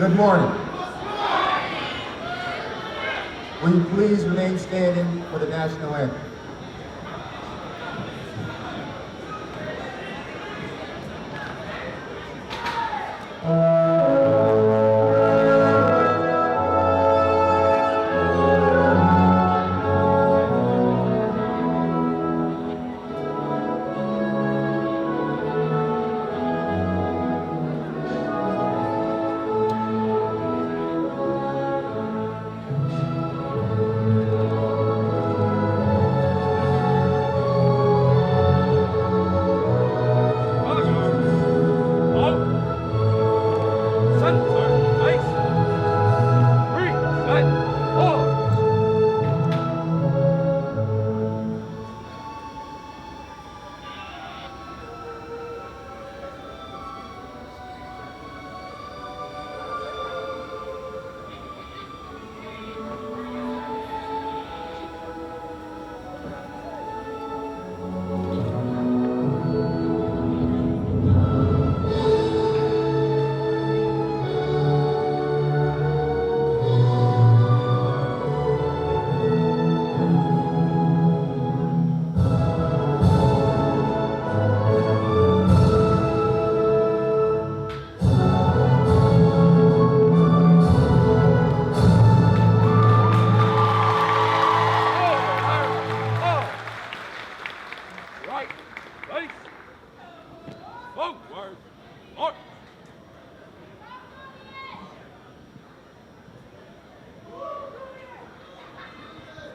Good morning. Will you please remain standing for the national anthem?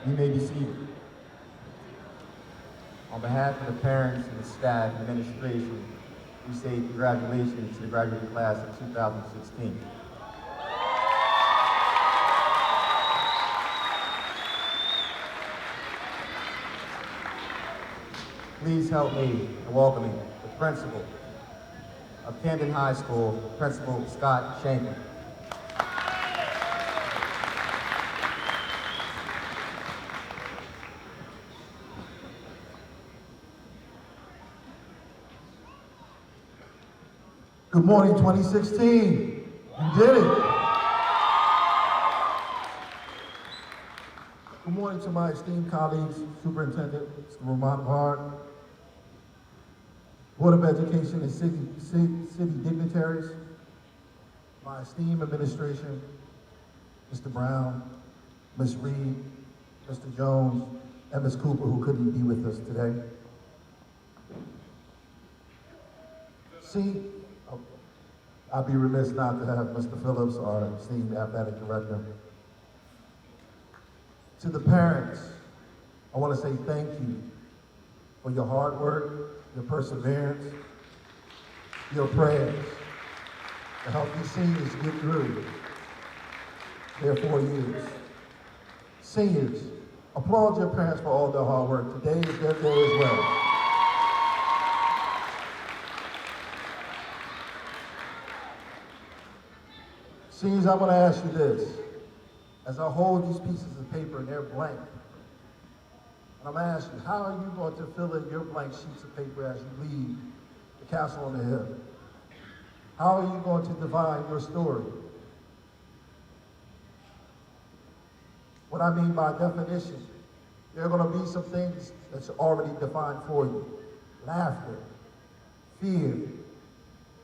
You may be seated. On behalf of the parents and the staff and administration, we say congratulations to the graduating class of 2016. Please help me in welcoming the principal of Camden High School, Principal Scott Shanklin. Good morning, 2016. You did it. Good morning to my esteemed colleagues, Superintendent Mr. Ramon Hart, Board of Education and city dignitaries, my esteemed administration, Mr. Brown, Ms. Reed, Mr. Jones, and Ms. Cooper, who couldn't be with us today. I'd be remiss not to have Mr. Phillips, our esteemed athletic director. To the parents, I want to say thank you for your hard work, your perseverance, your prayers to help these seniors get through their 4 years. Seniors, applaud your parents for all their hard work. Today is their day as well. Seniors, I want to ask you this. As I hold these pieces of paper and they're blank, and I'm going to ask you, how are you going to fill in your blank sheets of paper as you leave the castle on the hill? How are you going to define your story? What I mean by definition, there are going to be some things that's already defined for you. Laughter, fear,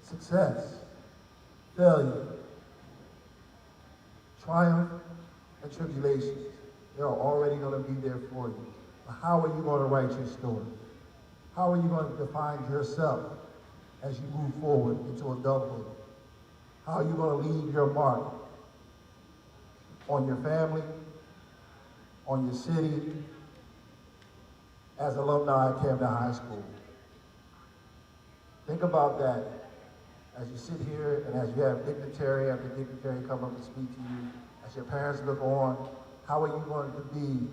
success, failure, triumph, and tribulations. They're already going to be there for you. But how are you going to write your story? How are you going to define yourself as you move forward into adulthood? How are you going to leave your mark on your family, on your city, as alumni at Camden High School? Think about that as you sit here and as you have dignitary after dignitary come up and speak to you, as your parents look on, how are you going to be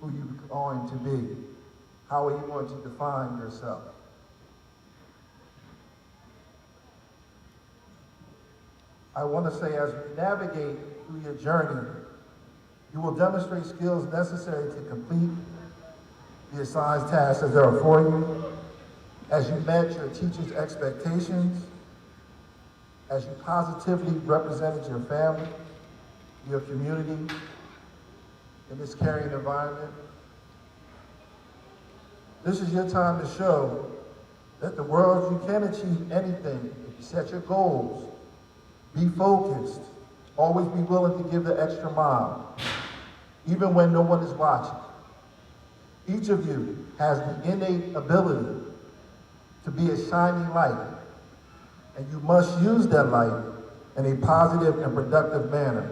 who you're going to be? How are you going to define yourself? I want to say, as you navigate through your journey, you will demonstrate skills necessary to complete the assigned tasks that are for you, as you met your teachers' expectations, as you positively represented your family, your community in this caring environment. This is your time to show that the world, you can achieve anything if you set your goals, be focused, always be willing to give the extra mile, even when no one is watching. Each of you has the innate ability to be a shining light, and you must use that light in a positive and productive manner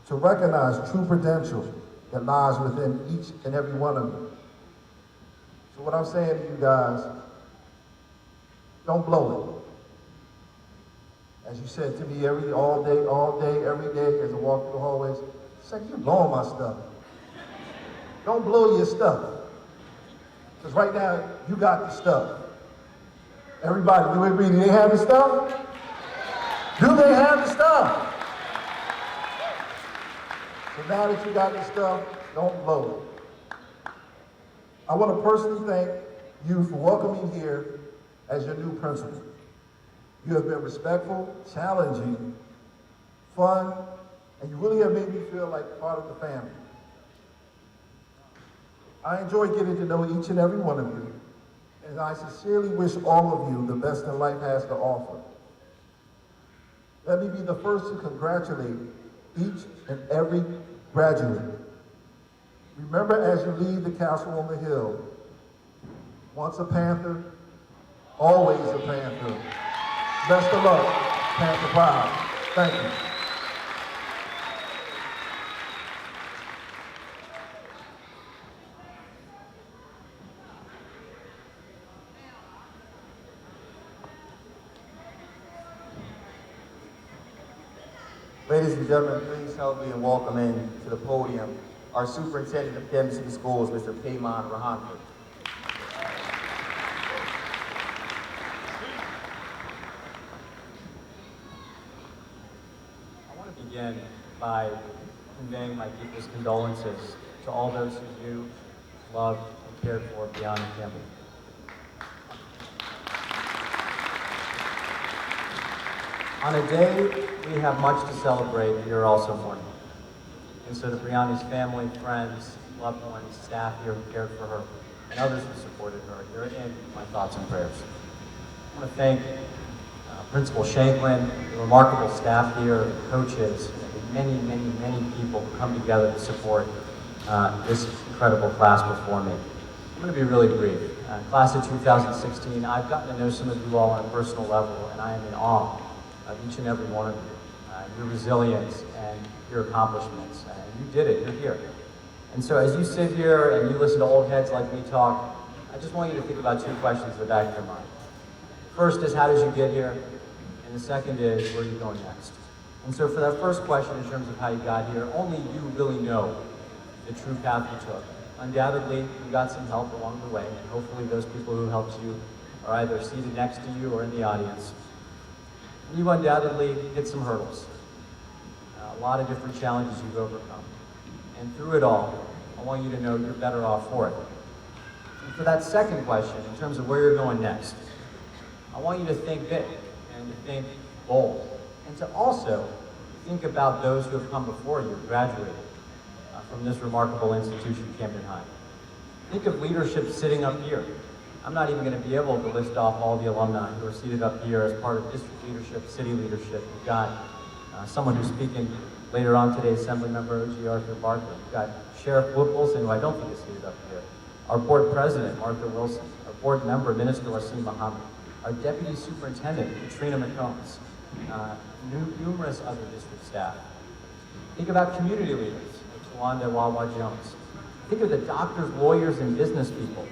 to recognize true potential that lies within each and every one of you. So what I'm saying to you guys, don't blow it. As you said to me all day, every day, as I walk through the hallways, it's like, you're blowing my stuff. Don't blow your stuff. Because right now, you got the stuff. Everybody, do we agree? Do they have the stuff? Do they have the stuff? So now that you got the stuff, don't blow it. I want to personally thank you for welcoming me here as your new principal. You have been respectful, challenging, fun, and you really have made me feel like part of the family. I enjoy getting to know each and every one of you, and I sincerely wish all of you the best that life has to offer. Let me be the first to congratulate each and every graduate. Remember, as you leave the castle on the hill, once a Panther, always a Panther. Best of luck, Panther Pride. Thank you. Ladies and gentlemen, please help me in welcoming to the podium our Superintendent of Camden City Schools, Mr. Payman Rahanford. I want to begin by conveying my deepest condolences to all those who knew, loved, and cared for beyond Camden. On a day we have much to celebrate, we are also mourning. And so to Brianna's family, friends, loved ones, staff here who cared for her, and others who supported her, you're in my thoughts and prayers. I want to thank Principal Shanklin, the remarkable staff here, the coaches, and many people who come together to support this incredible class before me. I'm going to be really brief. Class of 2016, I've gotten to know some of you all on a personal level, and I am in awe of each and every one of you, your resilience and your accomplishments. You did it, you're here. And so as you sit here and you listen to old heads like me talk, I just want you to think about two questions in the back of your mind. First is, how did you get here? And the second is, where are you going next? And so for that first question, in terms of how you got here, only you really know the true path you took. Undoubtedly, you got some help along the way, and hopefully those people who helped you are either seated next to you or in the audience. You undoubtedly hit some hurdles, a lot of different challenges you've overcome. And through it all, I want you to know you're better off for it. And for that second question, in terms of where you're going next, I want you to think big and to think bold, and to also think about those who have come before you, graduated from this remarkable institution, Camden High. Think of leadership sitting up here. I'm not even going to be able to list off all the alumni who are seated up here as part of district leadership, city leadership. We've got someone who's speaking later on today, Assemblymember O.G. Arthur Barker. We've got Sheriff Wilson, who I don't think is seated up here. Our board president, Martha Wilson. Our board member, Minister Wasim Muhammad. Our deputy superintendent, Katrina McCombs. Numerous other district staff. Think about community leaders, like Tawanda Wawa Jones. Think of the doctors, lawyers, and business people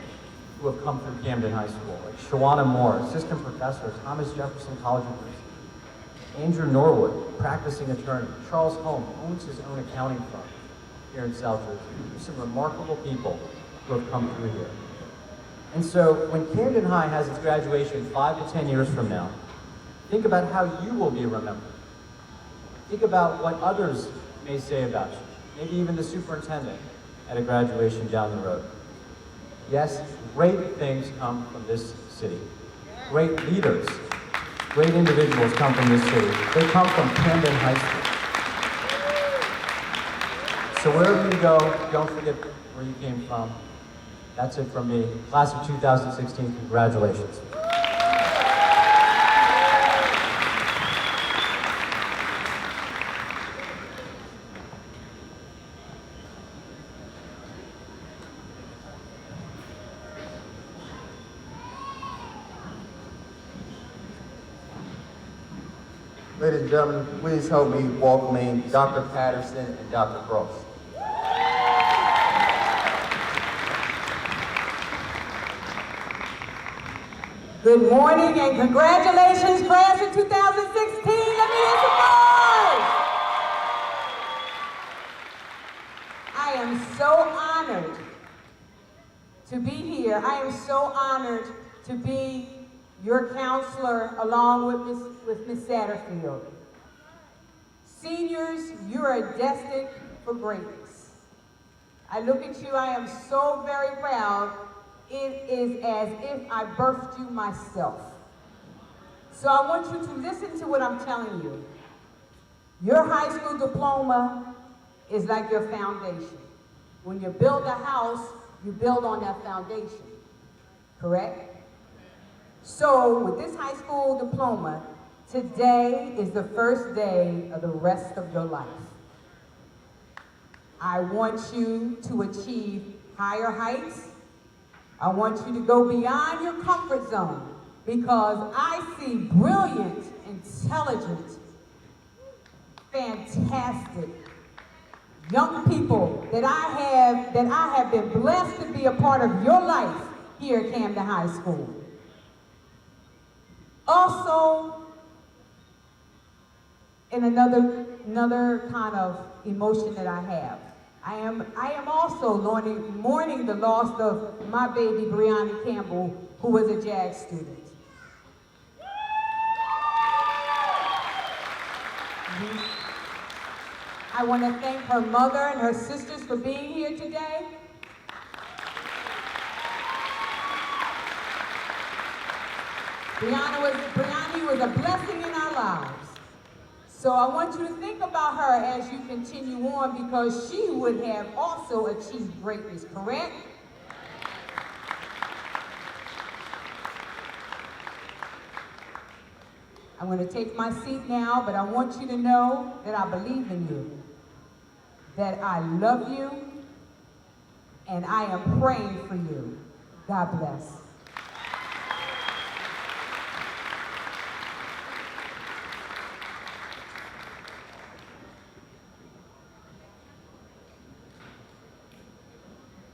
who have come through Camden High School, like Shawana Moore, assistant professor, Thomas Jefferson College of Nursing. Andrew Norwood, practicing attorney. Charles Holm owns his own accounting firm here in South Jersey. There's some remarkable people who have come through here. And so when Camden High has its graduation 5 to 10 years from now, think about how you will be remembered. Think about what others may say about you, maybe even the superintendent at a graduation down the road. Yes, great things come from this city. Great leaders great individuals come from this city. They come from Camden High School. So wherever you go, don't forget where you came from. That's it from me. Class of 2016, congratulations. Ladies and gentlemen, please help me welcoming Dr. Patterson and Dr. Cross. Good morning and congratulations, class of 2016. Let me hear some noise. I am so honored to be here. I am so honored to be your counselor along with Ms. Satterfield. Seniors, you are destined for greatness. I look at you, I am so very proud. It is as if I birthed you myself. So I want you to listen to what I'm telling you. Your high school diploma is like your foundation. When you build a house, you build on that foundation, correct? So with this high school diploma, today is the first day of the rest of your life. I want you to achieve higher heights. I want you to go beyond your comfort zone because I see brilliant, intelligent, fantastic young people that I have been blessed to be a part of your life here at Camden High School. Also, in another kind of emotion that I have, I am also mourning the loss of my baby Brianna Campbell, who was a JAG student. I want to thank her mother and her sisters for being here today. Brianna was a blessing in our lives. So I want you to think about her as you continue on because she would have also achieved greatness, correct? I'm going to take my seat now, but I want you to know that I believe in you, that I love you, and I am praying for you. God bless.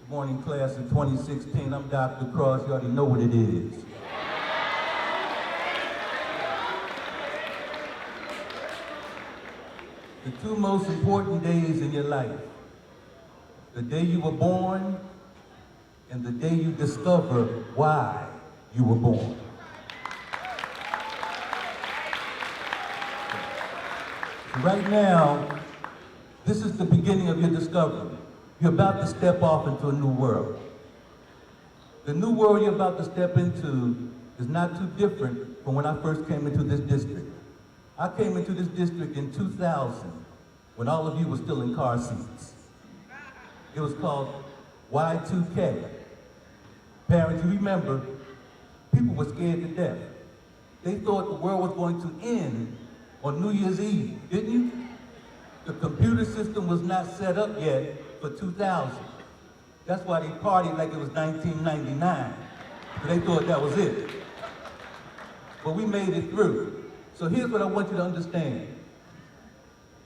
Good morning, class of 2016. I'm Dr. Cross. You already know what it is. The two most important days in your life, the day you were born and the day you discover why you were born. Right now, this is the beginning of your discovery. You're about to step off into a new world. The new world you're about to step into is not too different from when I first came into this district. I came into this district in 2000 when all of you were still in car seats. It was called Y2K. Parents, you remember, people were scared to death. They thought the world was going to end on New Year's Eve, didn't you? The computer system was not set up yet for 2000. That's why they partied like it was 1999. They thought that was it. But we made it through. So here's what I want you to understand.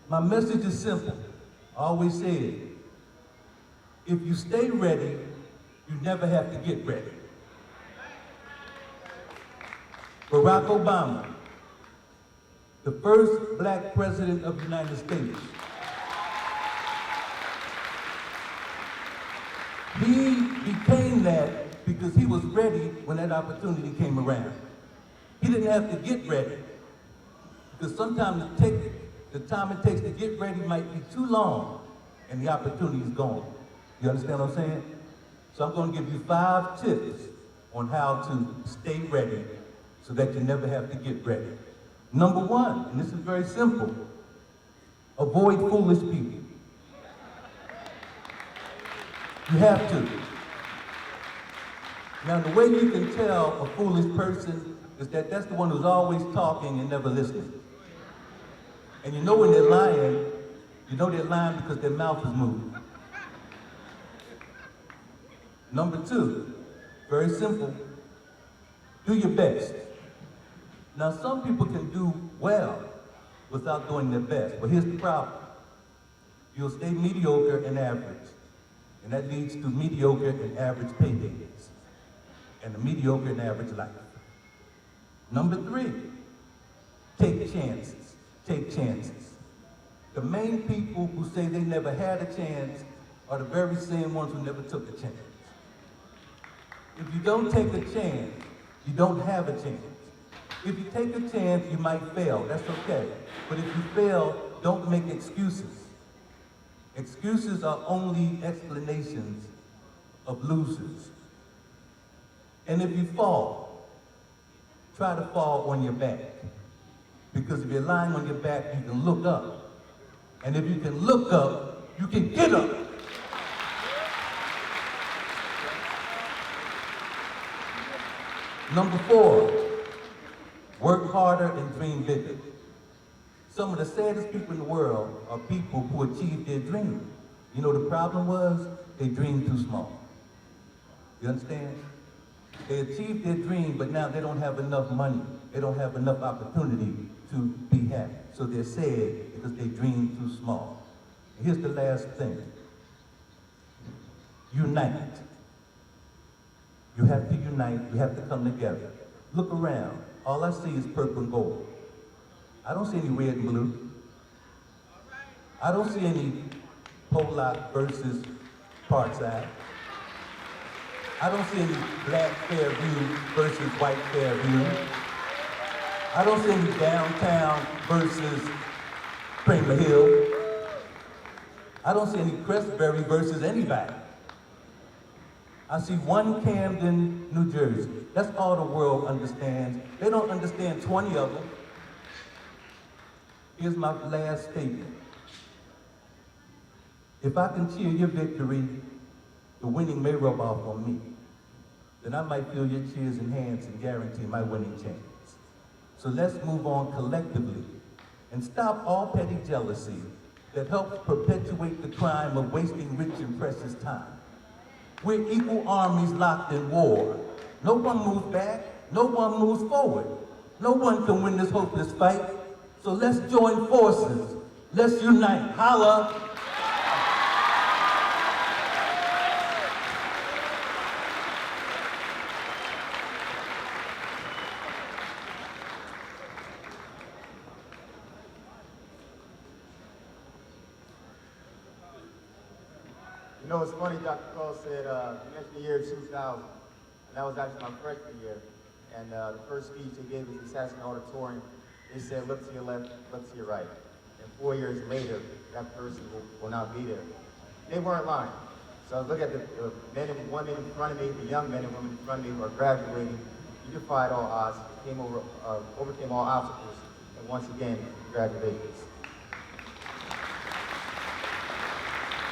My message is simple. I always say it. If you stay ready, you never have to get ready. Barack Obama, the first black president of the United States, he became that because he was ready when that opportunity came around. He didn't have to get ready because sometimes the time it takes to get ready might be too long and the opportunity is gone. You understand what I'm saying? So I'm going to give you 5 tips on how to stay ready so that you never have to get ready. Number one, and this is very simple, avoid foolish people. You have to. Now, the way you can tell a foolish person is that that's the one who's always talking and never listening. And you know when they're lying, you know they're lying because their mouth is moving. Number two, very simple, do your best. Now, some people can do well without doing their best, but here's the problem. You'll stay mediocre and average, and that leads to mediocre and average paydays, and a mediocre and average life. Number three, take chances. Take chances. The main people who say they never had a chance are the very same ones who never took a chance. If you don't take a chance, you don't have a chance. If you take a chance, you might fail. That's okay. But if you fail, don't make excuses. Excuses are only explanations of losers. And if you fall, try to fall on your back. Because if you're lying on your back, you can look up. And if you can look up, you can get up. Number four, work harder and dream bigger. Some of the saddest people in the world are people who achieved their dream. You know the problem was? They dreamed too small. You understand? They achieved their dream, but now they don't have enough money. They don't have enough opportunity to be happy. So they're sad because they dreamed too small. And here's the last thing. Unite. You have to unite, you have to come together. Look around, all I see is purple and gold. I don't see any red and blue. I don't see any Pollock versus Parkside. I don't see any Black Fairview versus White Fairview. I don't see any downtown versus Kramer Hill. I don't see any Crestbury versus anybody. I see one Camden, New Jersey. That's all the world understands. They don't understand 20 of them. Here's my last statement. If I can cheer your victory, the winning may rub off on me. Then I might feel your cheers and hands and guarantee my winning chance. So let's move on collectively and stop all petty jealousy that helps perpetuate the crime of wasting rich and precious time. We're equal armies locked in war. No one moves back, no one moves forward. No one can win this hopeless fight. So let's join forces. Let's unite. Holla! You know, it's funny, Dr. Cole said, you mentioned the year 2000, and that was actually my freshman year. And the first speech they gave was the Assassin Auditorium. They said, look to your left, look to your right. And 4 years later, that person will not be there. They weren't lying. So look at the men and women in front of me, the young men and women in front of me who are graduating. You defied all odds, overcame all obstacles, and once again, congratulations.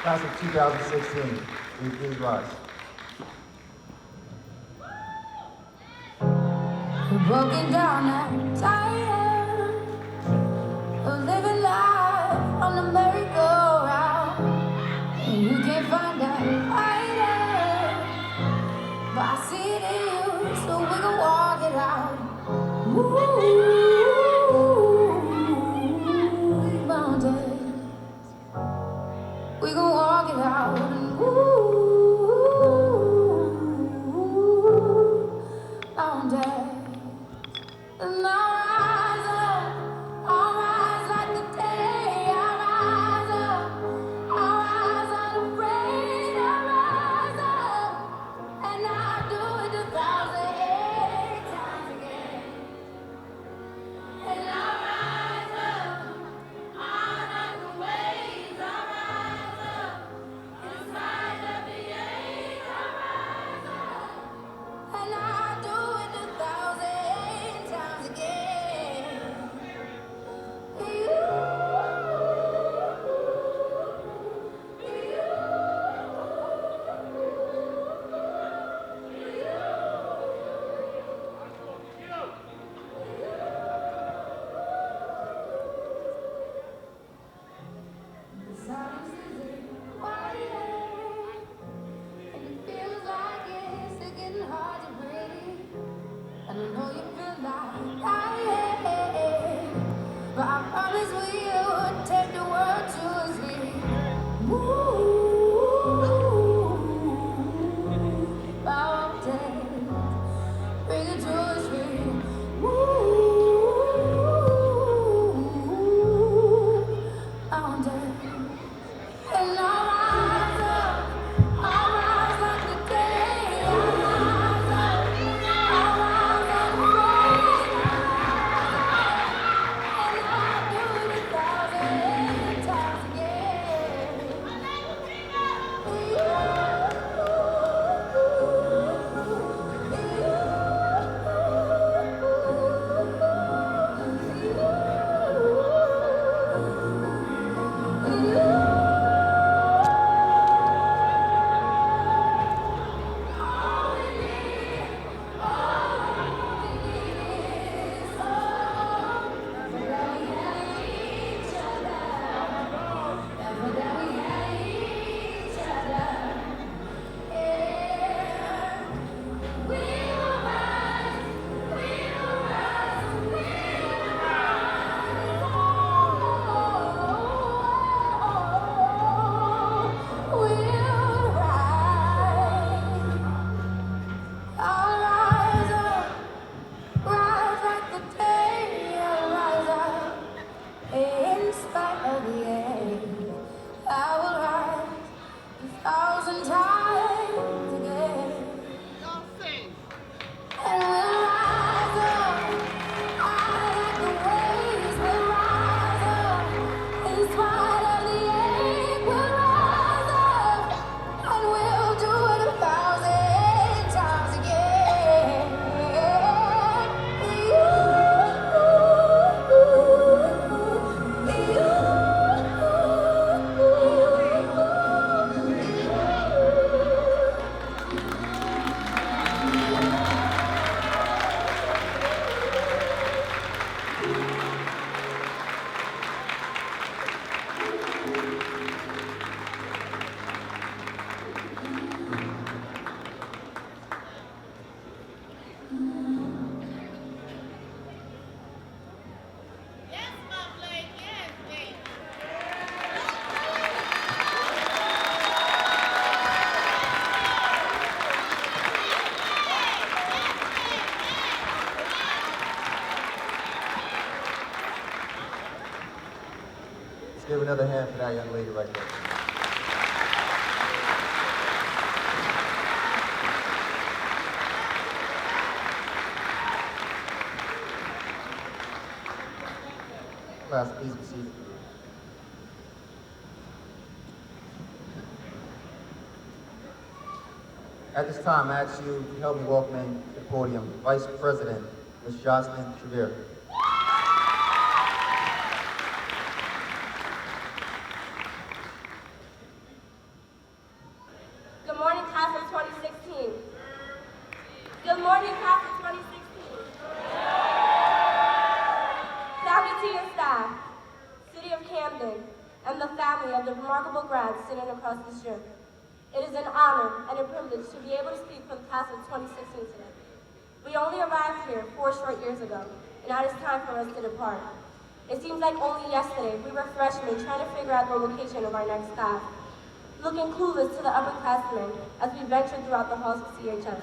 Class of 2016, please rise. We're broken down and tired of living life on the merry-go-round. And you can't find that either, but I see it in you, so we can walk it out. Ooh, mountains. We gon' walk it out, and mountains. And I'll rise like the day. I'll rise unafraid. I'll rise up, and I'll do it 1,000 times again. Let's give another hand for that young lady right there. Class, please be seated. At this time, I ask you to help me welcome in to the podium Vice President, Ms. Jocelyn Trevere. Good morning, class of 2016. Good morning, class of 2016. Faculty and staff, City of Camden, and the family of the remarkable grads sitting across this room. It is an honor and a privilege to be able to speak for the class of 2016 today. We only arrived here 4 short years ago, and now it is time for us to depart. It seems like only yesterday we were freshmen trying to figure out the location of our next staff, looking clueless to the upperclassmen as we ventured throughout the halls of CHS.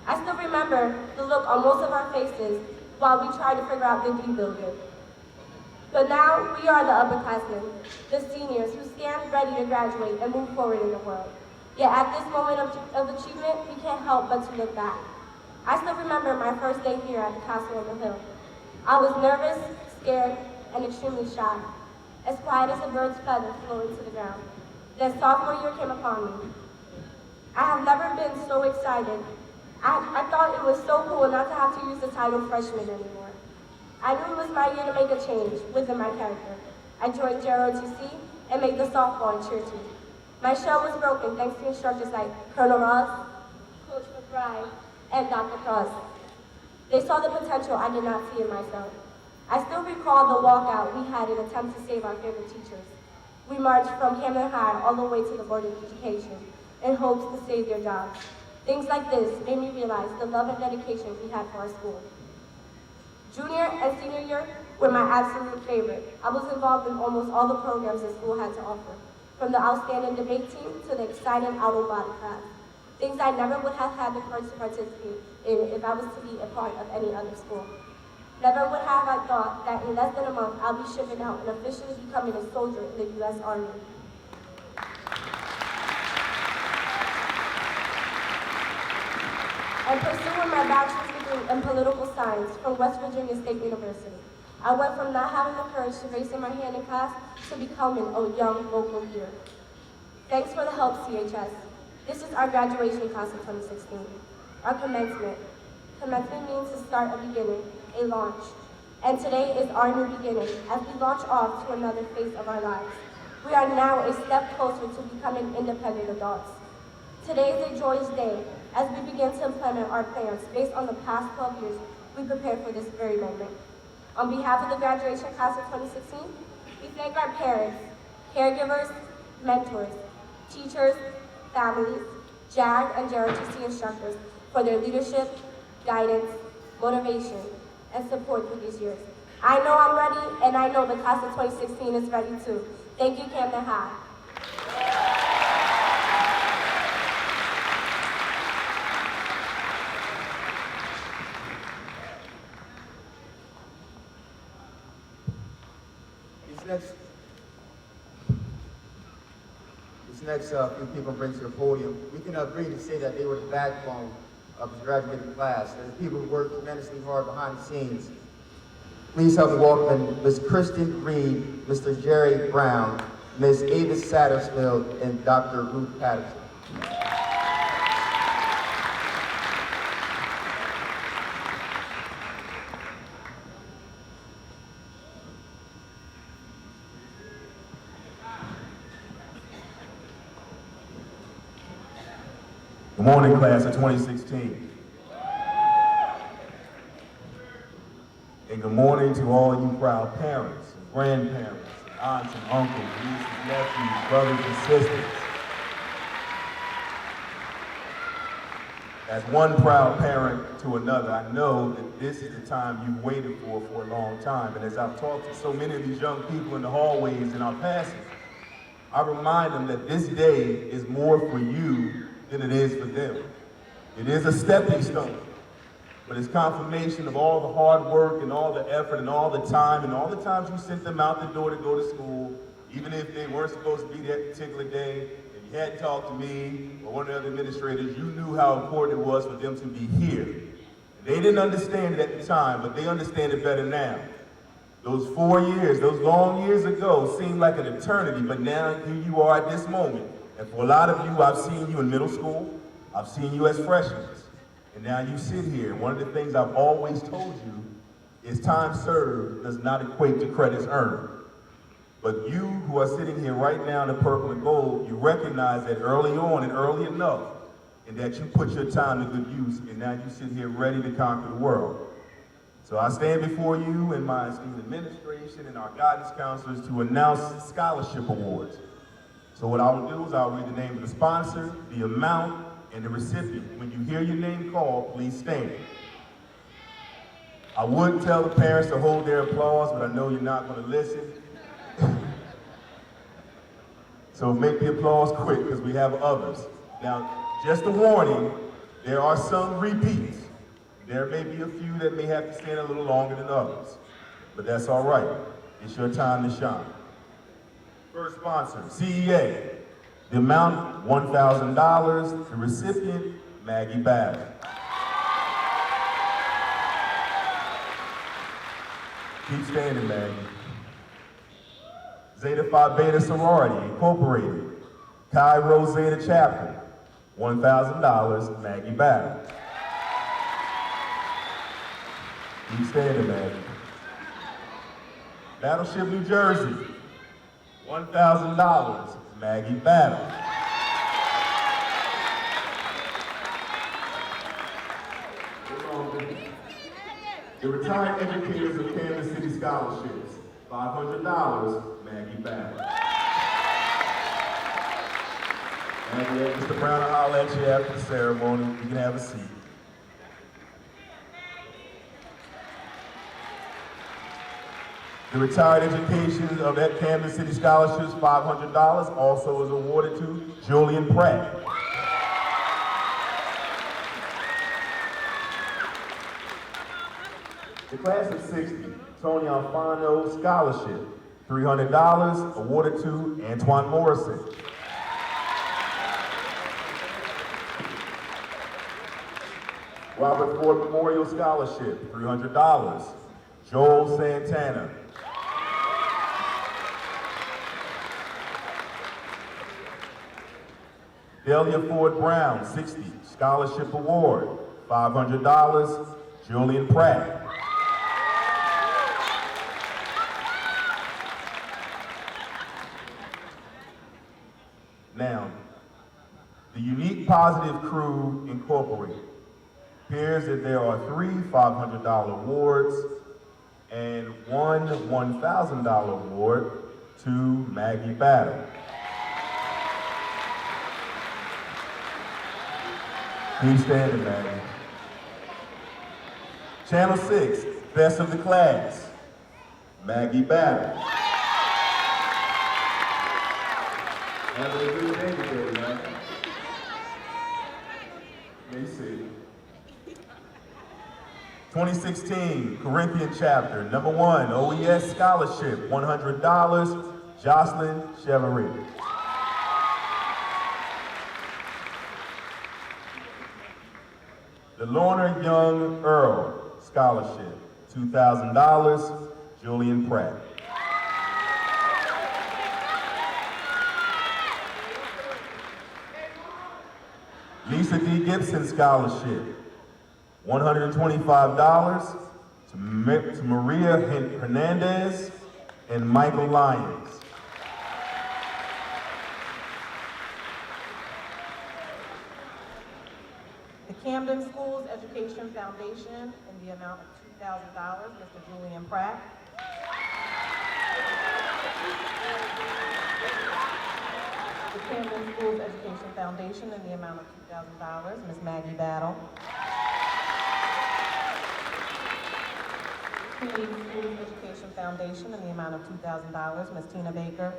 I still remember the look on most of our faces while we tried to figure out the D building. But now we are the upperclassmen, the seniors who stand ready to graduate and move forward in the world. Yet at this moment of achievement, we can't help but to look back. I still remember my first day here at the Castle on the Hill. I was nervous, scared, and extremely shy, as quiet as a bird's feather floating to the ground. Then sophomore year came upon me. I have never been so excited. I thought it was so cool not to have to use the title freshman anymore. I knew it was my year to make a change within my character. I joined JROTC and made the softball and cheer team. My shell was broken thanks to instructors like Colonel Ross, Coach McBride, and Dr. Cross. They saw the potential I did not see in myself. I still recall the walkout we had in an attempt to save our favorite teachers. We marched from Camden High all the way to the Board of Education in hopes to save their jobs. Things like this made me realize the love and dedication we had for our school. Junior and senior year were my absolute favorite. I was involved in almost all the programs the school had to offer, from the outstanding debate team to the exciting auto body class. Things I never would have had the courage to participate in if I was to be a part of any other school. Never would have I thought that in less than a month I'll be shipping out and officially becoming a soldier in the U.S. Army. And pursuing my bachelor's degree in political science from West Virginia State University. I went from not having the courage to raising my hand in class to becoming a young local leader. Thanks for the help, CHS. This is our graduation class of 2016. Our commencement. Commencement means to start a beginning, a launch. And today is our new beginning as we launch off to another phase of our lives. We are now a step closer to becoming independent adults. Today is a joyous day as we begin to implement our plans based on the past 12 years we prepared for this very moment. On behalf of the graduation class of 2016, we thank our parents, caregivers, mentors, teachers, families, JAG and JROTC instructors for their leadership, guidance, motivation, and support through these years. I know I'm ready, and I know the class of 2016 is ready too. Thank you, Camden High. These next few people bring to the podium, we can agree to say that they were the backbone of this graduating class. There's people who worked tremendously hard behind the scenes. Please help me welcome Ms. Kristen Reed, Mr. Jerry Brown, Ms. Avis Sattersfield, and Dr. Ruth Patterson. Good morning, class of 2016. And good morning to all you proud parents, and grandparents, and aunts and uncles, nieces, nephews, brothers and sisters. As one proud parent to another, I know that this is the time you've waited for a long time. And as I've talked to so many of these young people in the hallways in our passage, I remind them that this day is more for you than it is for them. It is a stepping stone, but it's confirmation of all the hard work and all the effort and all the time and all the times you sent them out the door to go to school, even if they weren't supposed to be that particular day, and you hadn't talked to me or one of the other administrators, you knew how important it was for them to be here. They didn't understand it at the time, but they understand it better now. Those 4 years, those long years ago seemed like an eternity, but now here you are at this moment. And for a lot of you, I've seen you in middle school, I've seen you as freshmen, and now you sit here. One of the things I've always told you is time served does not equate to credits earned. But you who are sitting here right now in the purple and gold, you recognize that early on and early enough, and that you put your time to good use, and now you sit here ready to conquer the world. So I stand before you and my esteemed administration and our guidance counselors to announce scholarship awards. So what I will do is I'll read the name of the sponsor, the amount, and the recipient. When you hear your name called, please stand. I would tell the parents to hold their applause, but I know you're not going to listen. So make the applause quick, because we have others. Now, just a warning, there are some repeats. There may be a few that may have to stand a little longer than others, but that's all right. It's your time to shine. First sponsor, CEA. The amount, $1,000. The recipient, Maggie Battle. Keep standing, Maggie. Zeta Phi Beta Sorority, Incorporated. Chi Rho Zeta Chapter, $1,000, Maggie Battle. Keep standing, Maggie. Battleship, New Jersey, $1,000, Maggie Battle. The Retired Educators of Camden City Scholarships, $500, Maggie Battle. Maggie, Mr. Brown will holler at you after the ceremony. You can have a seat. The Retired Education of that Camden City Scholarships, $500, also is awarded to Julian Pratt. The class of 60, Tony Alfano Scholarship, $300, awarded to Antoine Morrison. Robert Ford Memorial Scholarship, $300, Joel Santana. Delia Ford Brown, 60, Scholarship Award, $500, Julian Pratt. Now, the Unique Positive Crew Incorporated appears that there are 3 $500 awards and 1 $1,000 award to Maggie Battle. Keep standing, Maggie. Channel 6, Best of the Class, Maggie Battle. Having a good day today, man. Let me see. 2016 Corinthian Chapter, number 1, OES Scholarship, $100, Jocelyn Chevalier. The Lorna Young Earl Scholarship, $2,000, Julian Pratt. Lisa D. Gibson Scholarship, $125 to Maria Hernandez and Michael Lyons. The Camden Schools Education Foundation in the amount of $2,000, Mr. Julian Pratt. The Camden Schools Education Foundation in the amount of $2,000, Ms. Maggie Battle. Community Schools Education Foundation in the amount of $2,000, Ms. Tina Baker.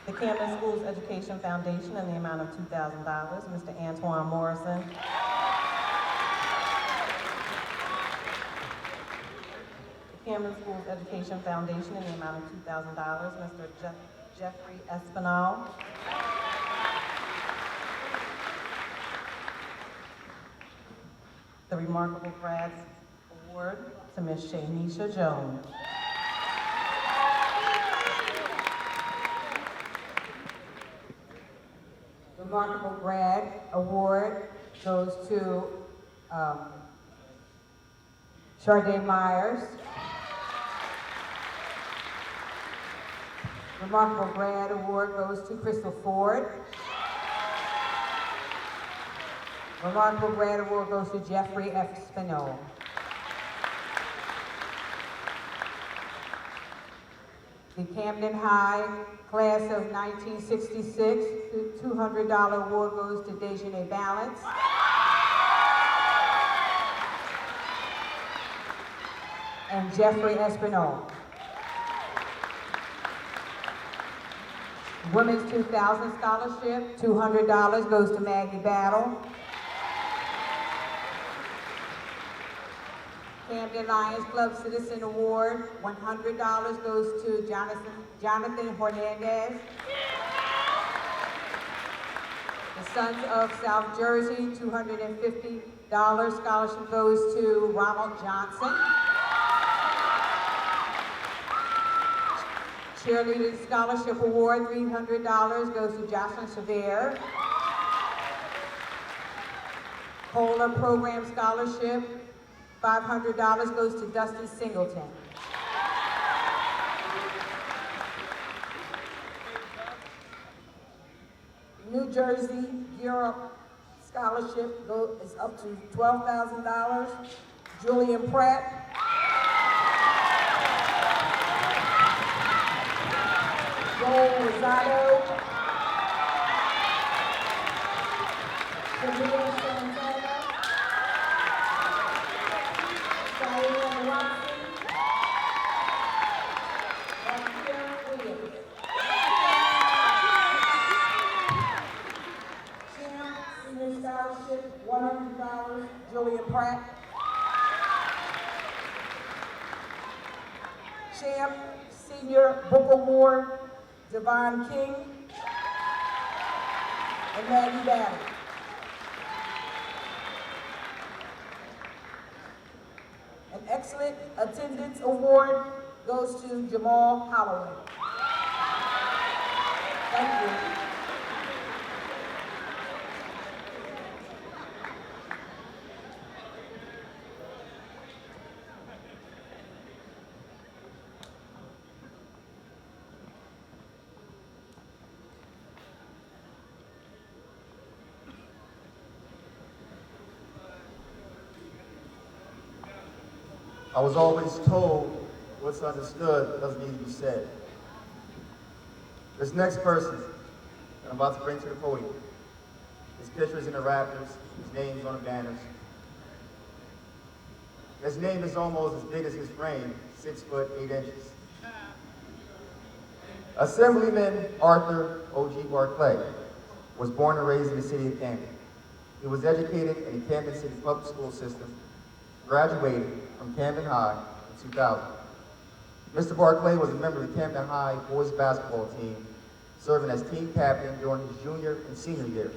The Camden Schools Education Foundation in the amount of $2,000, Mr. Antoine Morrison. Camden Schools Education Foundation in the amount of $2,000, Mr. Jeffrey Espinal. The Remarkable Grads Award to Ms. Shaynisha Jones. Remarkable Grad Award goes to Sharday Myers. Remarkable Grad Award goes to Crystal Ford. Remarkable Grad Award goes to Jeffrey F. Spinell. The Camden High Class of 1966, the $200 award goes to Dejanay Balance. And Jeffrey Espinal. Women's 2000 Scholarship, $200 goes to Maggie Battle. Camden Lions Club Citizen Award, $100 goes to Jonathan Hernandez. The Sons of South Jersey, $250 scholarship goes to Ronald Johnson. Cheerleading Scholarship Award, $300 goes to Jocelyn Sevier. Kohler Program Scholarship, $500 goes to Dustin Singleton. New Jersey Europe Scholarship is up to $12,000. Julian Pratt. Joel Rosado. Camille Santana. Diane Rossi. And Karen Williams. Champ Senior Scholarship, $100, Julian Pratt. Champ Senior Book Award, Devon King and Maggie Battle. An Excellent Attendance Award goes to Jamal Holloway. Thank you. I was always told what's understood doesn't need to be said. This next person that I'm about to bring to the podium, his picture's in the rafters, his name's on the banners. His name is almost as big as his frame, 6 foot 8 inches. Assemblyman Arthur O.G. Barclay was born and raised in the city of Camden. He was educated in the Camden City Public School System, graduated from Camden High in 2000. Mr. Barclay was a member of the Camden High boys basketball team, serving as team captain during his junior and senior years.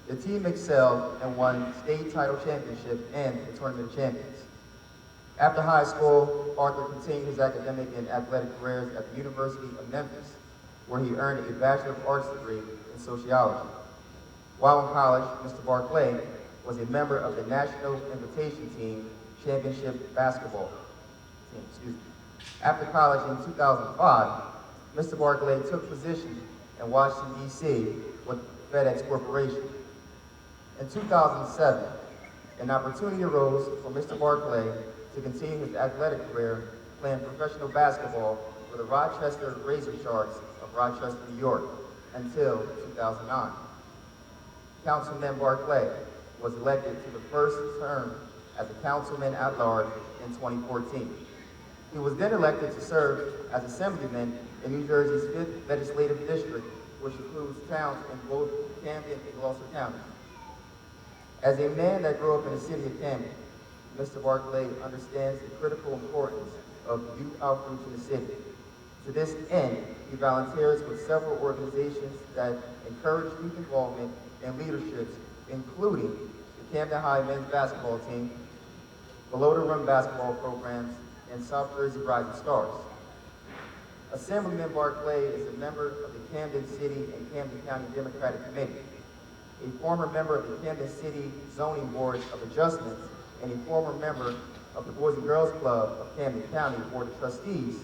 The team excelled and won state title championship and the Tournament of Champions. After high school, Arthur continued his academic and athletic careers at the University of Memphis, where he earned a Bachelor of Arts degree in sociology. While in college, Mr. Barclay was a member of the National Invitation Team Championship basketball team. After college in 2005, Mr. Barclay took position in Washington, D.C. with FedEx Corporation. In 2007, an opportunity arose for Mr. Barclay to continue his athletic career playing professional basketball for the Rochester Razor Sharks of Rochester, New York, until 2009. Councilman Barclay was elected to the first term as a councilman at large in 2014. He was then elected to serve as assemblyman in New Jersey's 5th legislative district, which includes towns in both Camden and Gloucester counties. As a man that grew up in the city of Camden, Mr. Barclay understands the critical importance of youth outreach in the city. To this end, he volunteers with several organizations that encourage youth involvement and leadership, including the Camden High men's basketball team, below the rim basketball programs, and South Jersey Rising Stars. Assemblyman Barclay is a member of the Camden City and Camden County Democratic Committee, a former member of the Camden City Zoning Board of Adjustments, and a former member of the Boys and Girls Club of Camden County Board of Trustees.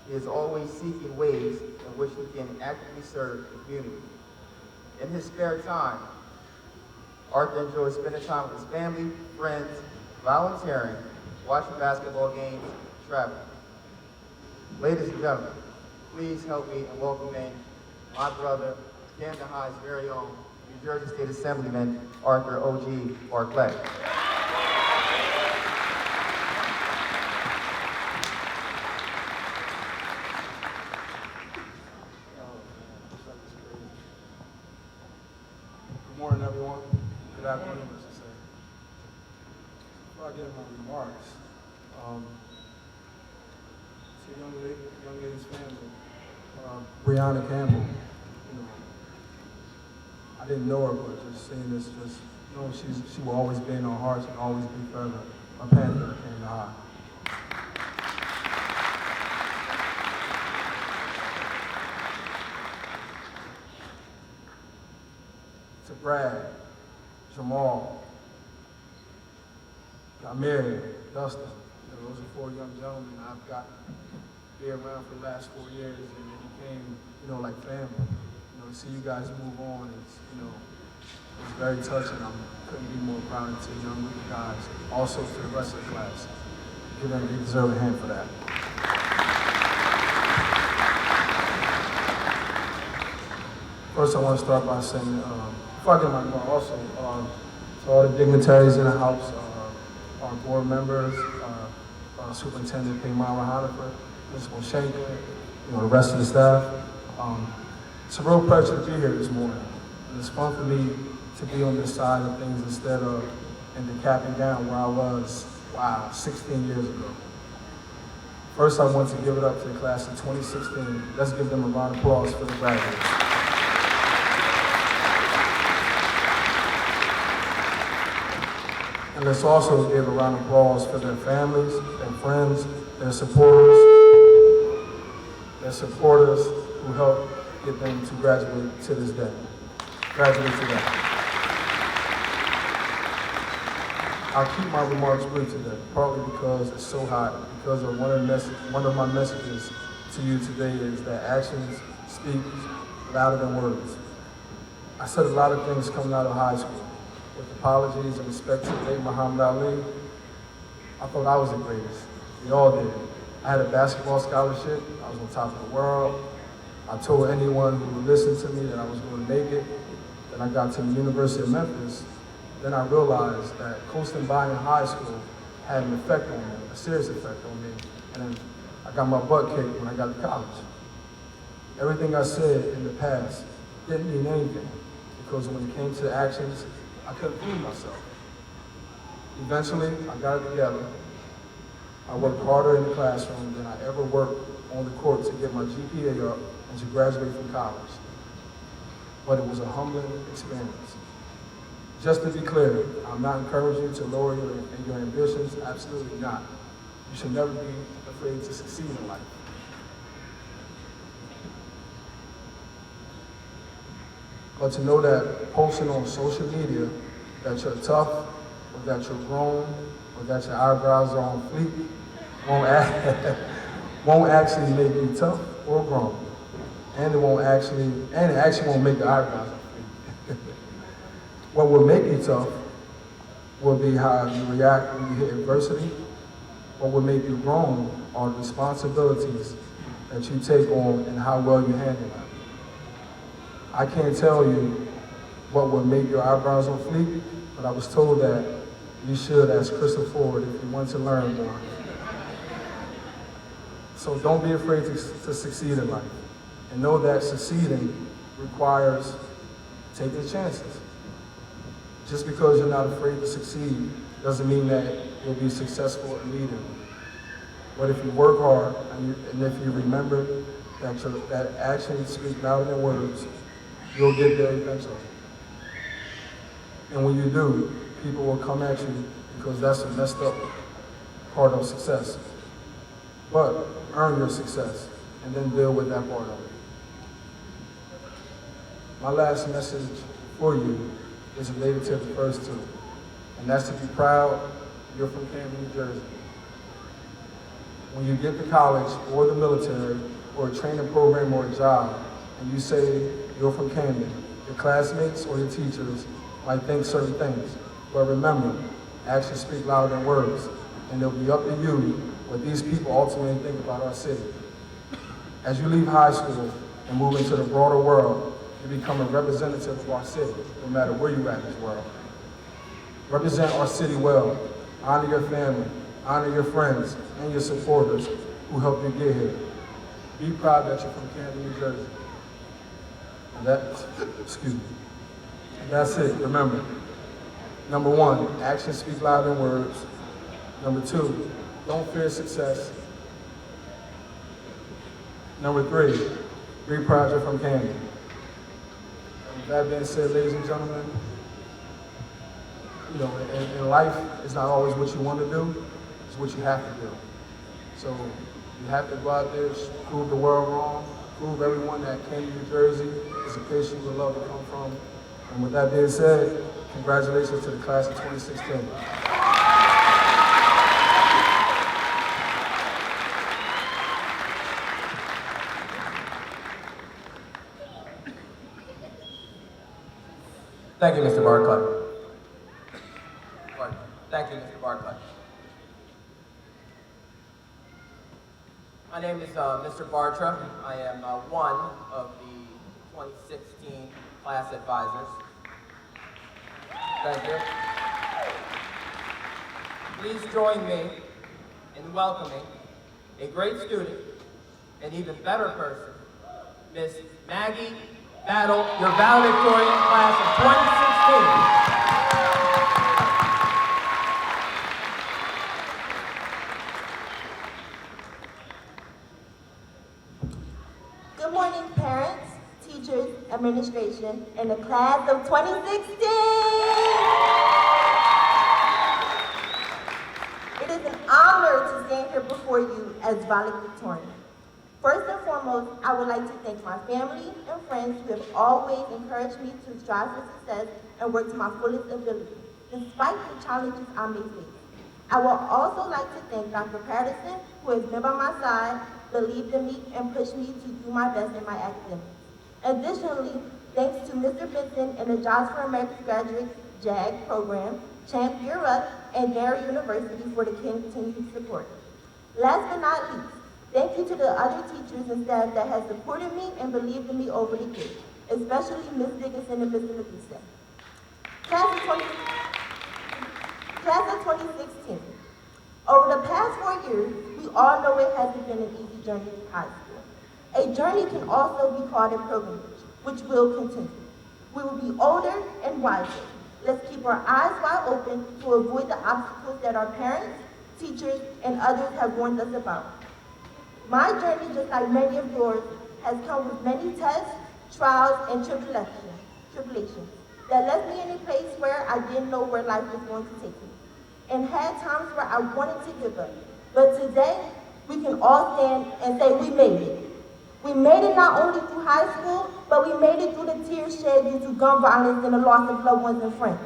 He is always seeking ways in which he can actively serve the community. In his spare time, Arthur enjoys spending time with his family, friends, volunteering, watching basketball games, and traveling. Ladies and gentlemen, please help me in welcoming my brother, Camden High's very own New Jersey State Assemblyman, Arthur O.G. Barclay. Good morning, everyone. Good afternoon, I should say. Before I get into my remarks, to young lady's family, Brianna Campbell, you know, I didn't know her, but just seeing this, just, you know, she will always be in our hearts and always be forever a Panther that came to High. To Brad, Jamal, Amir, Dustin, you know, those are 4 young gentlemen I've gotten to be around for the last 4 years, and it became, you know, like family. You know, to see you guys move on, it's, you know, it's very touching. I couldn't be more proud of the young guys. Also to the rest of the class, give them, they deserve a hand for that. First, I want to start by saying, before I get my remark, also to all the dignitaries in the house, our board members, Superintendent Pamara Honifer, Principal Schenker, you know, the rest of the staff. It's a real pleasure to be here this morning. And it's fun for me to be on this side of things instead of in the cap and gown where I was, 16 years ago. First, I want to give it up to the class of 2016. Let's give them a round of applause for the graduates. And let's also give a round of applause for their families, their friends, their supporters who helped get them to graduate to this day. Graduate today. I'll keep my remarks brief today, partly because it's so hot, because of one of my messages to you today is that actions speak louder than words. I said a lot of things coming out of high school. With apologies and respect to late Muhammad Ali, I thought I was the greatest. We all did. I had a basketball scholarship. I was on top of the world. I told anyone who would listen to me that I was going to make it. Then I got to the University of Memphis. Then I realized that coasting by in high school had an effect on me, a serious effect on me. And then I got my butt kicked when I got to college. Everything I said in the past didn't mean anything because when it came to actions, I couldn't fool myself. Eventually, I got it together. I worked harder in the classroom than I ever worked on the court to get my GPA up and to graduate from college. But it was a humbling experience. Just to be clear, I'm not encouraging you to lower your ambitions, absolutely not. You should never be afraid to succeed in life. But to know that posting on social media that you're tough, or that you're grown, or that your eyebrows are on fleek, won't actually make you tough or grown. And it actually won't make the eyebrows on fleek. What will make you tough will be how you react when you hit adversity. What will make you grown are the responsibilities that you take on and how well you handle them. I can't tell you what would make your eyebrows on fleek, but I was told that you should ask Crystal Ford if you want to learn more. So don't be afraid to succeed in life. And know that succeeding requires taking chances. Just because you're not afraid to succeed doesn't mean that you'll be successful immediately. But if you work hard and if you remember that actions speak louder than words, you'll get there eventually. And when you do, people will come at you because that's a messed up part of success. But earn your success and then deal with that part of it. My last message for you is related to the first two, and that's to be proud you're from Camden, New Jersey. When you get to college or the military or a training program or a job, and you say you're from Camden, your classmates or your teachers might think certain things. But remember, actions speak louder than words, and it'll be up to you what these people ultimately think about our city. As you leave high school and move into the broader world, you become a representative of our city, no matter where you're at in this world. Represent our city well. Honor your family, honor your friends, and your supporters who helped you get here. Be proud that you're from Camden, New Jersey. And that's it, remember. Number one, actions speak louder than words. Number two, don't fear success. Number three, be proud you're from Camden. With that being said, ladies and gentlemen, you know, in life, it's not always what you want to do, it's what you have to do. So you have to go out there, prove the world wrong, prove everyone that Camden, New Jersey is a place you would love to come from. And with that being said, congratulations to the class of 2016. Thank you, Mr. Barclay. Thank you, Mr. Barclay. My name is Mr. Bartra. I am one of the 2016 class advisors. Thank you. Please join me in welcoming a great student, an even better person, Miss Maggie Battle, your valedictorian class of 2016. Good morning, parents, teachers, administration, and the class of 2016. It is an honor to stand here before you as valedictorian. First and foremost, I would like to thank my family and friends who have always encouraged me to strive for success and work to my fullest ability, despite the challenges I may face. I would also like to thank Dr. Patterson, who has been by my side, believed in me, and pushed me to do my best in my academics. Additionally, thanks to Mr. Benson and the Jobs for America's Graduates JAG program, Champ Year Up, and Gary University for the continued support. Last but not least, thank you to the other teachers and staff that have supported me and believed in me over the years, especially Ms. Dickinson and Mr. Levisa. Class of 2016. Over the past 4 years, we all know it hasn't been an easy journey in high school. A journey can also be called a pilgrimage, which will continue. We will be older and wiser. Let's keep our eyes wide open to avoid the obstacles that our parents, teachers, and others have warned us about. My journey, just like many of yours, has come with many tests, trials, and tribulations that left me in a place where I didn't know where life was going to take me, and had times where I wanted to give up. But today, we can all stand and say we made it. We made it not only through high school, but we made it through the tears shed due to gun violence and the loss of loved ones and friends.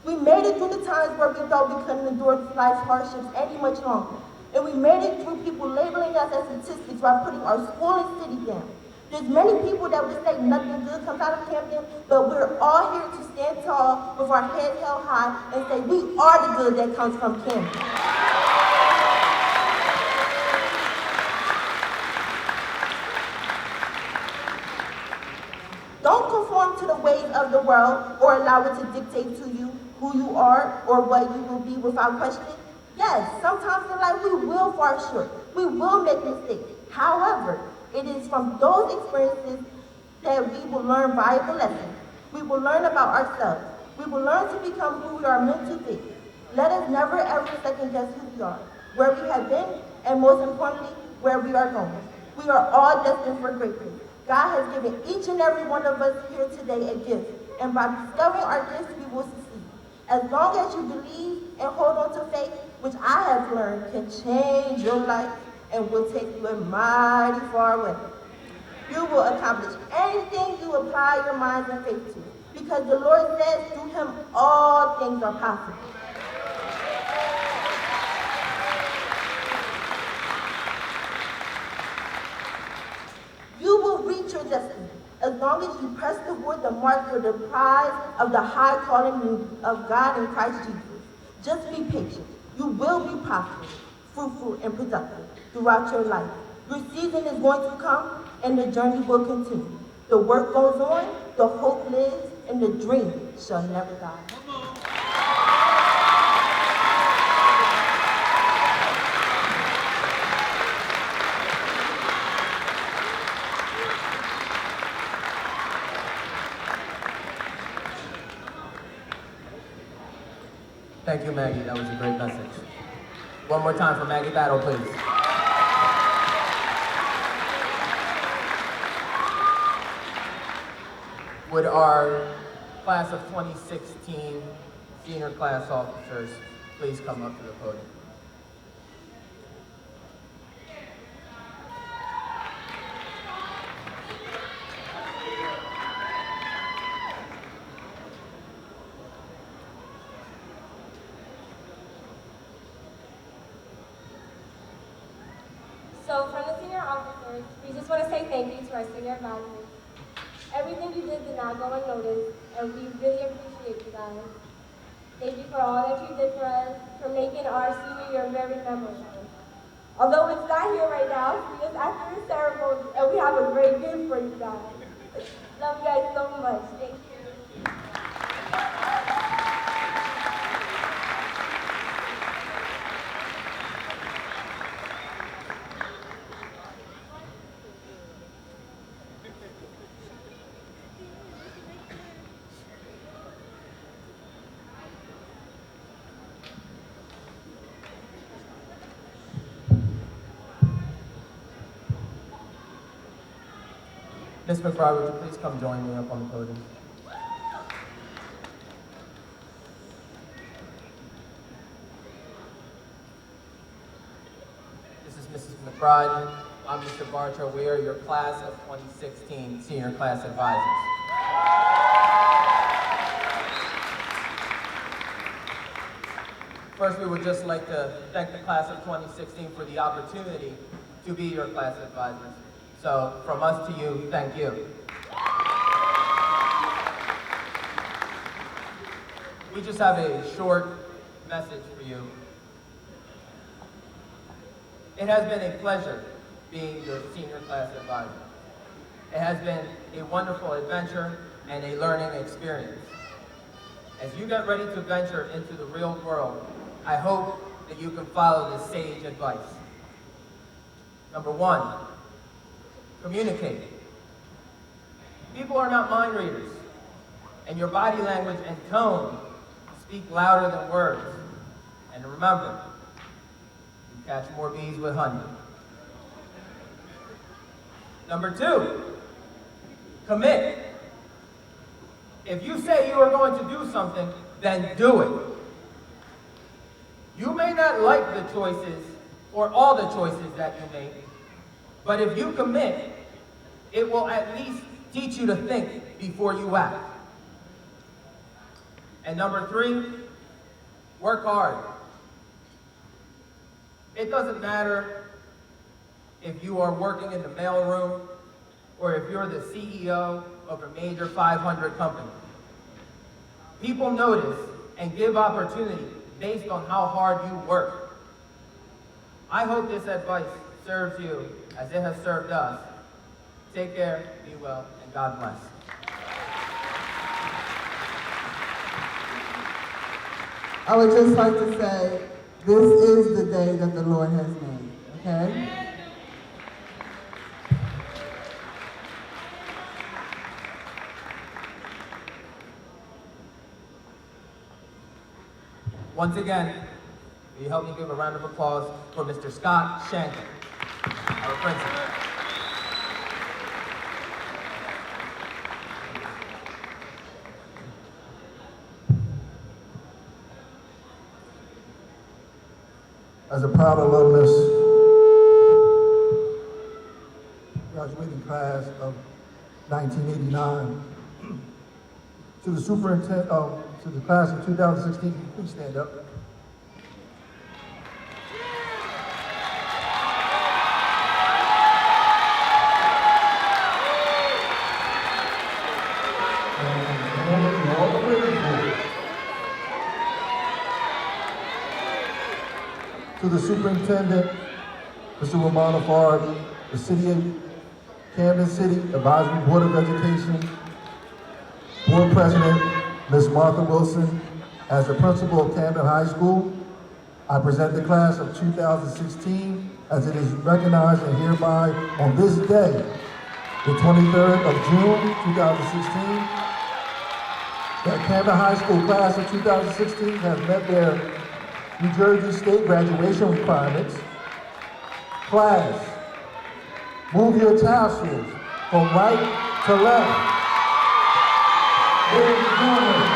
We made it through the times where we thought we couldn't endure life's hardships any much longer. And we made it through people labeling us as statistics while putting our school and city down. There's many people that would say nothing good comes out of Camden, but we're all here to stand tall with our heads held high and say we are the good that comes from Camden. Don't conform to the ways of the world or allow it to dictate to you who you are or what you will be without question. Yes, sometimes in life we will fall short. We will make mistakes. However, it is from those experiences that we will learn valuable lessons. We will learn about ourselves. We will learn to become who we are meant to be. Let us never ever second guess who we are, where we have been, and most importantly, where we are going. We are all destined for greatness. God has given each and every one of us here today a gift, and by discovering our gifts, we will succeed. As long as you believe and hold on to faith, which I have learned can change your life and will take you a mighty far way. You will accomplish anything you apply your minds and faith to, because the Lord says through him all things are possible. You will reach your destiny as long as you press toward the mark for the prize of the high calling of God in Christ Jesus. Just be patient. You will be prosperous, fruitful, and productive throughout your life. Your season is going to come, and the journey will continue. The work goes on, the hope lives, and the dream shall never die. Thank you, Maggie. That was a great message. One more time for Maggie Battle, please. Would our class of 2016 senior class officers please come up to the podium? So from the senior officers, we just want to say thank you to our senior advisors. Everything you did not go unnoticed, and we really appreciate you guys. Thank you for all that you did for us, for making our senior year very memorable. Although it's not here right now, see us after the ceremony, and we have a great gift for you guys. Love you guys so much. Thank you. Ms. McBride, would you please come join me up on the podium? This is Mrs. McBride. I'm Mr. Bartow. We are your class of 2016 senior class advisors. First, we would just like to thank the class of 2016 for the opportunity to be your class advisors. So, from us to you, thank you. We just have a short message for you. It has been a pleasure being your senior class advisor. It has been a wonderful adventure and a learning experience. As you get ready to venture into the real world, I hope that you can follow this sage advice. Number one, communicate. People are not mind readers, and your body language and tone speak louder than words. And remember, you catch more bees with honey. Number two, commit. If you say you are going to do something, then do it. You may not like the choices or all the choices that you make, but if you commit, it will at least teach you to think before you act. And number three, work hard. It doesn't matter if you are working in the mailroom or if you're the CEO of a major 500 company. People notice and give opportunity based on how hard you work. I hope this advice serves you as it has served us. Take care, be well, and God bless. I would just like to say, this is the day that the Lord has made, okay? Once again, we you help me give a round of applause for Mr. Scott Shanklin, our principal. As a proud alumnus, graduating class of 1989, to the superintendent, to the class of 2016, please stand up. To the superintendent, Mr. Romano Farr, the City of Camden City Advisory Board of Education, Board President, Ms. Martha Wilson, as the principal of Camden High School, I present the class of 2016 as it is recognized and hereby on this day, the 23rd of June, 2016, that Camden High School class of 2016 has met their New Jersey State graduation requirements. Class, move your tassels from right to left. Ladies and gentlemen,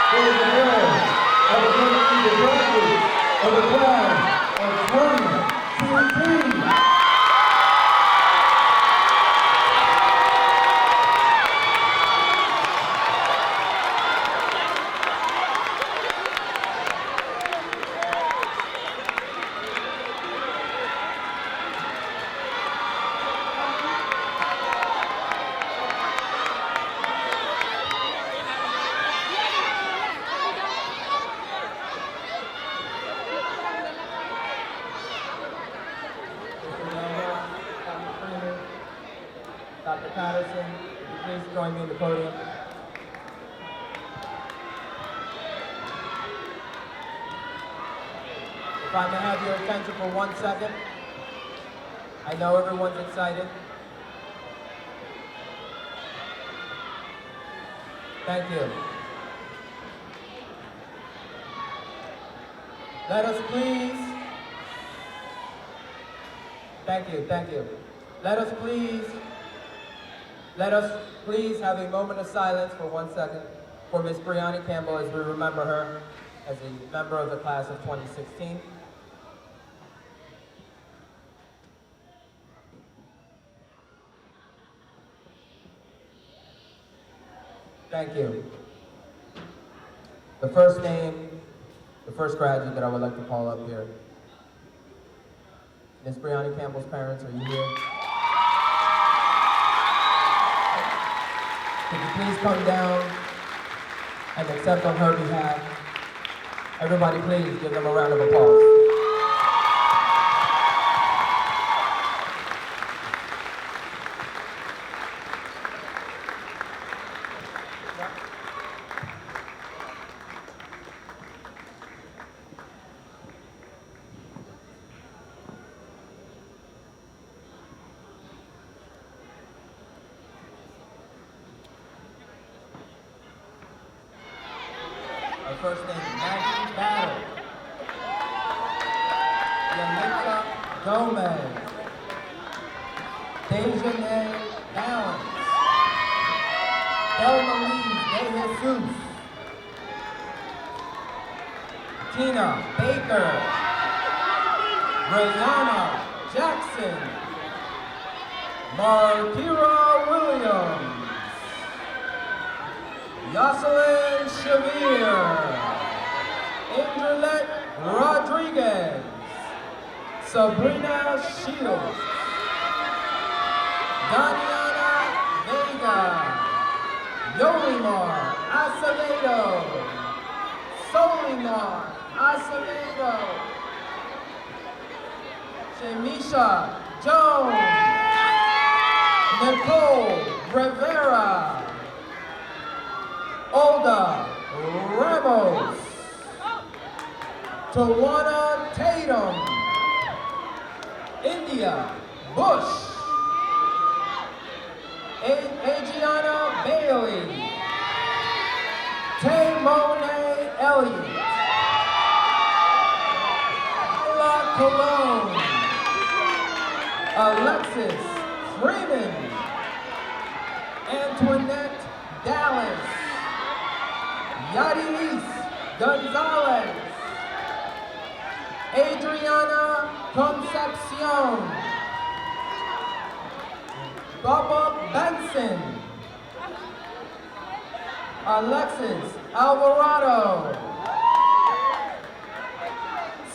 boys and girls, I would like to see the graduates of the class of 2016. Dr. Patterson, would you please join me in the podium? If I may have your attention for 1 second. I know everyone's excited. Thank you. Let us please, thank you. Let us please have a moment of silence for 1 second for Miss Brianna Campbell as we remember her as a member of the class of 2016. Thank you. The first graduate that I would like to call up here. Miss Brianna Campbell's parents, are you here? Could you please come down and accept on her behalf? Everybody please give them a round of applause. Our first name is Maggie Battle. Yalitza Gomez. Dejanay Balance. Delmarie De Jesus. Tina Baker. Brianna Jackson. Markira Williams. Jocelyn Shavir, Andrelette Rodriguez, Sabrina Shields, Daniana Vega, Yolimar Acevedo, Solimar Acevedo, Shemisha Jones, Nicole Rivera, Olga Ramos, Tawana Tatum, India Bush, Adriana Bailey, Tay Monet Elliott, Cologne. Alexis Freeman. Antoinette Dallas. Yadilis Gonzalez. Adriana Concepcion. Bubba Benson. Alexis Alvarado.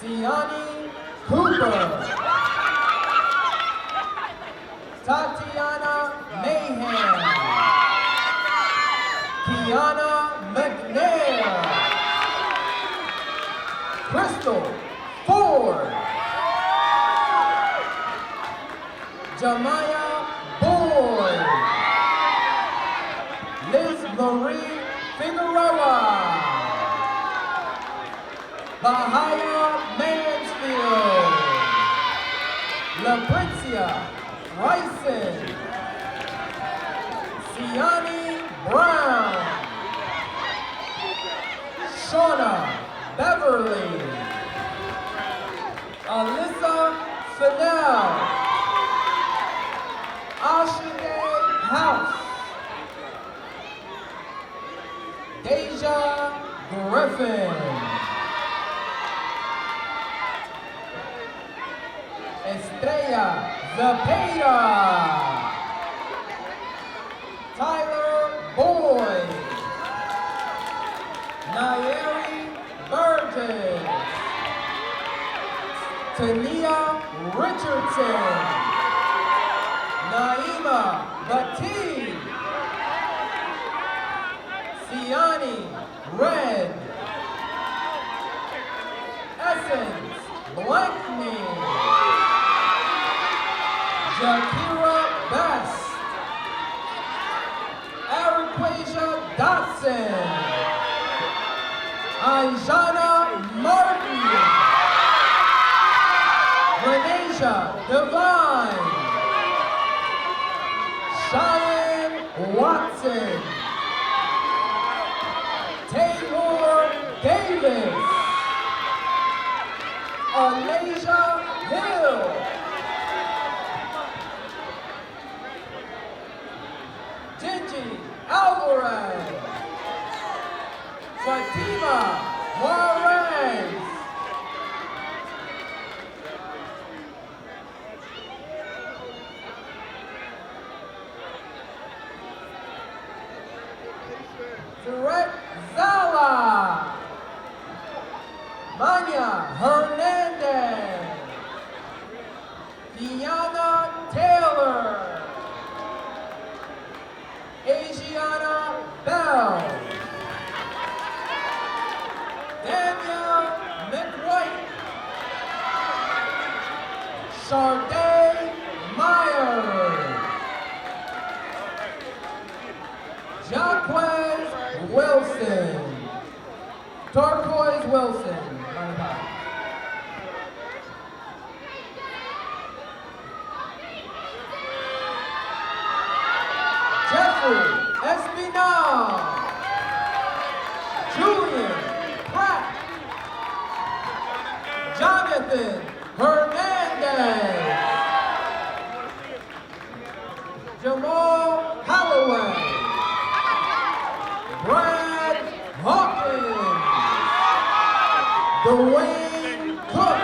Siani Cooper. Tatiana Mayhem. Kiana McNair. Crystal Ford. Jamaya Boyd. Liz Marie Figueroa. Bahia Mansfield. LaPrincia Ryson. Siani Brown. Shauna Beverly. Alyssa Fennell. Ashide House. Deja Griffin. Estrella Zepeda. Tyler Boyd. Nayeri Burgess. Tania Richardson. Naima Batii. Siani Red. Essence Blankney. Shakira Best. Ariquasia Dotson. Aijana Martin. Renasia Devine. Cheyenne Watson. Taylor Davis. Alasia Hill. Gigi Alvarez. Fatima Juarez. Direct Zala. Manya Hernandez. Diana Taylor. Asiana Bell. Danielle McWhite. Sharday Myers. Jaquez Wilson. Turquoise Wilson. Jeffrey Espinal. Julian Pratt. Jonathan Hernandez. Jamal Holloway. Brad Hawkins. Dwayne Cook.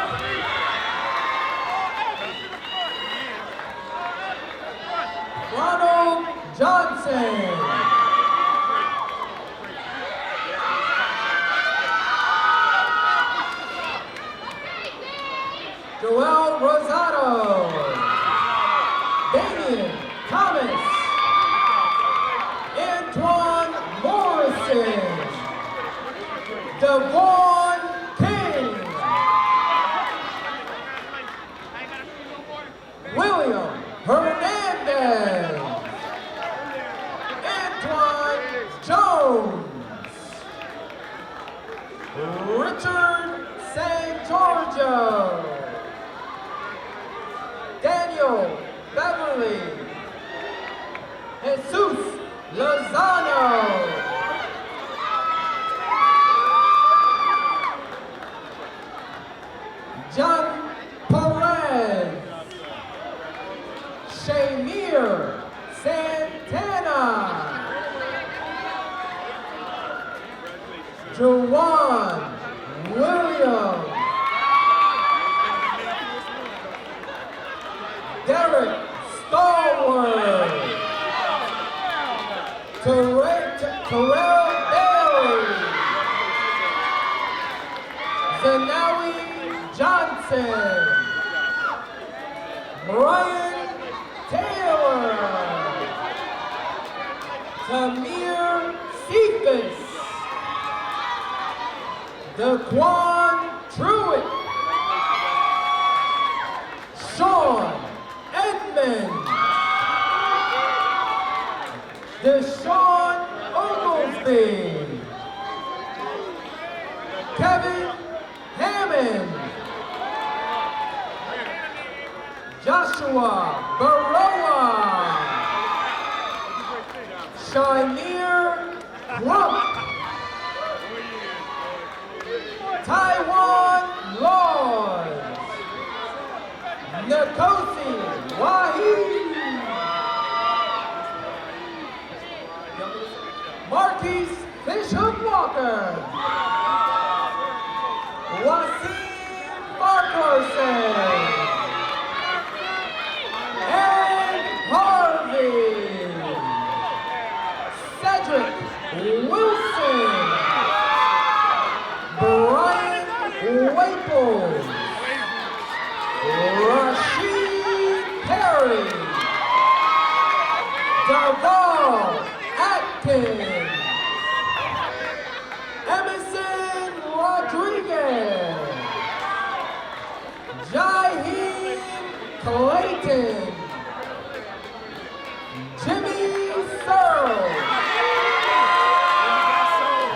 Ronald Johnson. Joel Rosado. Damian Thomas. Antoine Morrison. Devon King. William Hernandez. Antoine Jones. Richard St. Giorgio. Daniel Beverly. Jesus Lozano. John Shamir Santana. Juwan Williams. Derek Stallworth. Terrell Bailey. Zanawi Johnson. Brian Taylor. Tamir Cephas. Daquan Truitt. Sean Edmond. Deshaun Oglesby. Kevin Hammond. Joshua Baroa. Shamir Crump. Taiwan Lloyd. Nkosi Wahid. Marquise Bishop Walker. Wasim Farquharson. And Harvey. Cedric Wilson. Brian Waples. Rashid Perry. Darval Atkins. Emerson Rodriguez. Jaheim Clayton. Jimmy Searle.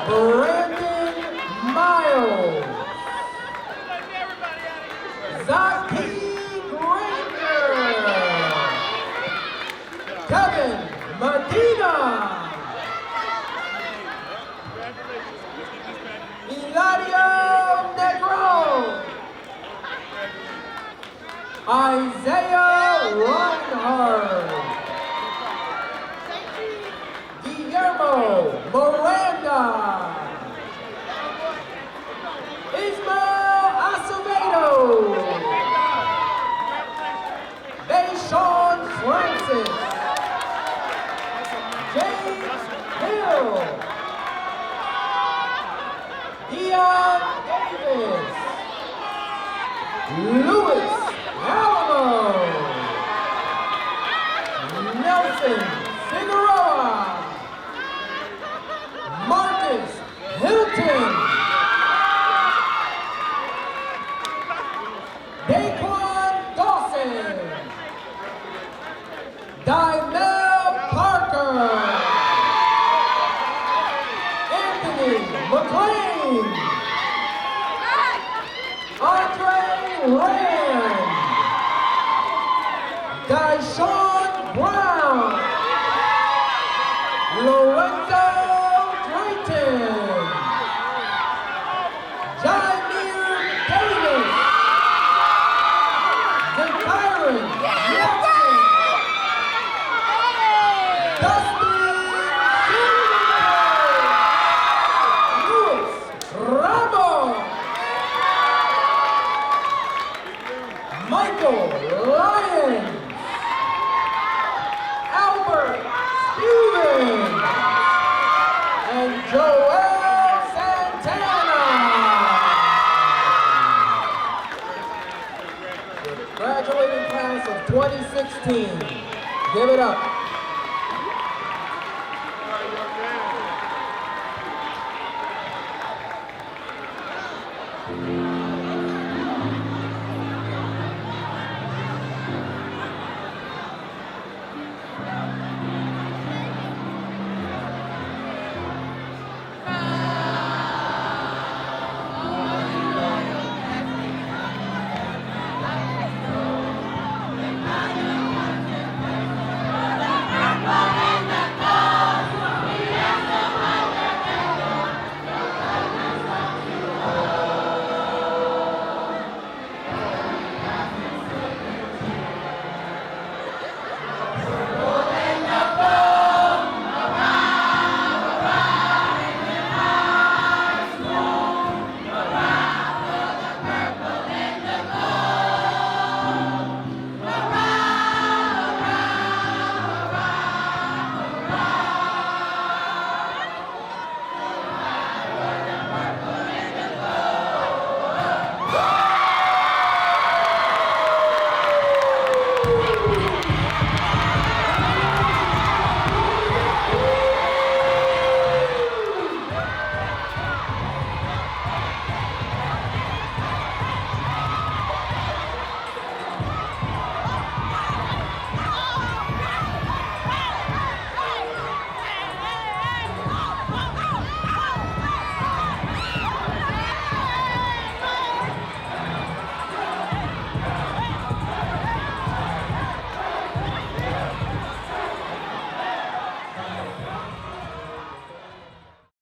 Brandon Miles. Zaki Granger. Kevin Medina. Eladio Negro. Isaiah Reinhardt. Guillermo Miranda. Ismael Acevedo. Deshaun Francis. James Hill. Dion Davis. Louis Alamo. Nelson Figueroa. Marcus Hilton. Daquan Dawson. Dymel Parker. Anthony McLean. Andre Rand. Dyshawn Brown. Lorenzo Drayton. Jameer Davis. DeKyron Jackson. Dustin Louis Ramos. Michael Lyons. Albert Stevens. And Joel Santana. The graduating class of 2016. Give it up.